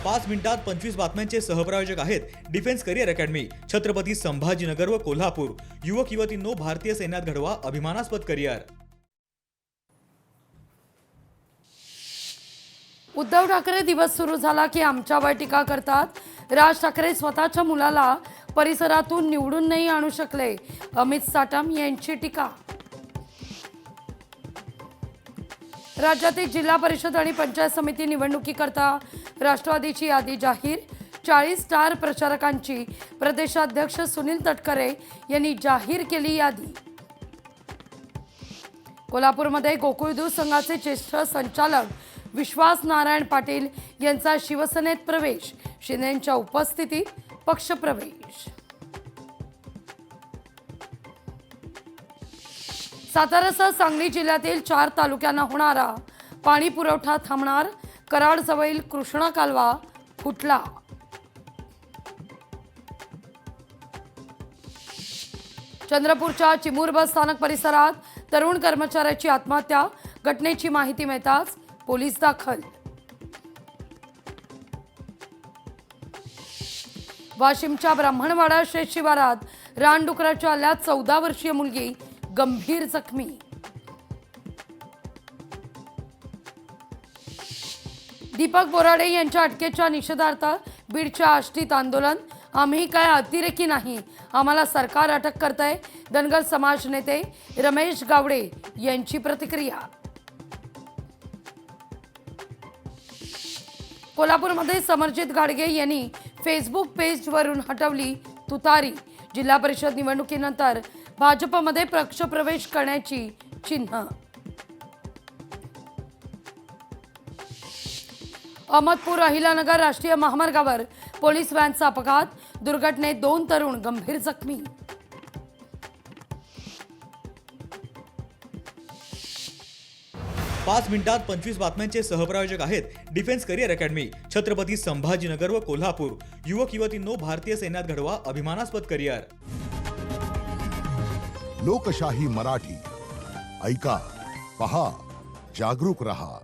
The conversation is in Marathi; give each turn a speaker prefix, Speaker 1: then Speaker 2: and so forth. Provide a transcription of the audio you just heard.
Speaker 1: 5 मिनिटात 25 बातम्यांचे सहप्रायोजक आहेत defence career academy, Chhatrapati Sambhajinagar व कोल्हापूर। युवक युवतींनो, भारतीय सैन्यात घडवा अभिमानास्पद करिअर।
Speaker 2: उद्धव ठाकरे दिवस सुरू झाला की आमच्यावर टीका करतात। राज ठाकरे स्वतःच्या मुलाला परिसरातून निवडून नाही आणू शकले, अमित साटम यांची टीका। राज्यातील जिल्हा परिषद आणि पंचायत समिती निवडणुकीकरता राष्ट्रवादीची यादी जाहीर। 40 स्टार प्रचारकांची प्रदेशाध्यक्ष सुनील तटकरे यांनी जाहीर केली यादी। कोल्हापूरमध्ये गोकुळ दूध संघाचे ज्येष्ठ संचालक विश्वास नारायण पाटील यांचा शिवसेनेत प्रवेश, शिंदेंच्या उपस्थितीत पक्षप्रवेश। सातारासह सांगली जिल्ह्यातील 4 तालुक्यांना होणारा पाणी पुरवठा थांबणार, कराडजवळील कृष्णा कालवा फुटला। चंद्रपूरच्या चिमूर बस स्थानक परिसरात तरुण कर्मचाऱ्याची आत्महत्या, घटनेची माहिती मिळताच पोलीस दाखल। वाशिमच्या ब्राह्मणवाडा शेत शिवारात रानडुकराच्या हल्ल्यात 14 वर्षीय मुलगी गंभीर जखमी। दीपक बोराडे यांच्या अटकेच्या निषेधार्थ बीडच्या आष्टीत आंदोलन, आम्ही काय अतिरेकी नाही, आम्हाला सरकार अटक करतंय, धनगर समाज नेते रमेश गावडे यांची प्रतिक्रिया। कोल्हापूरमध्ये समरजित घाडगे यांनी फेसबुक पेजवरून हटवली तुतारी, जिल्हा परिषद निवडणुकीनंतर भाजपमध्ये पक्षप्रवेश करण्याची चिन्ह। अहमदपूर अहिलानगर राष्ट्रीय महामार्गावर पोलीस व्हॅनचा अपघात, दुर्घटनेत 2 तरुण गंभीर जखमी।
Speaker 1: पाच मिनिटात 25 बातम्यांचे सहप्रायोजक आहेत defence career academy, Chhatrapati Sambhajinagar व कोल्हापूर। युवक युवतींनो, भारतीय सैन्यात घडवा अभिमानास्पद करिअर।
Speaker 3: लोकशाही मराठी ऐका, पहा, जागरूक रहा।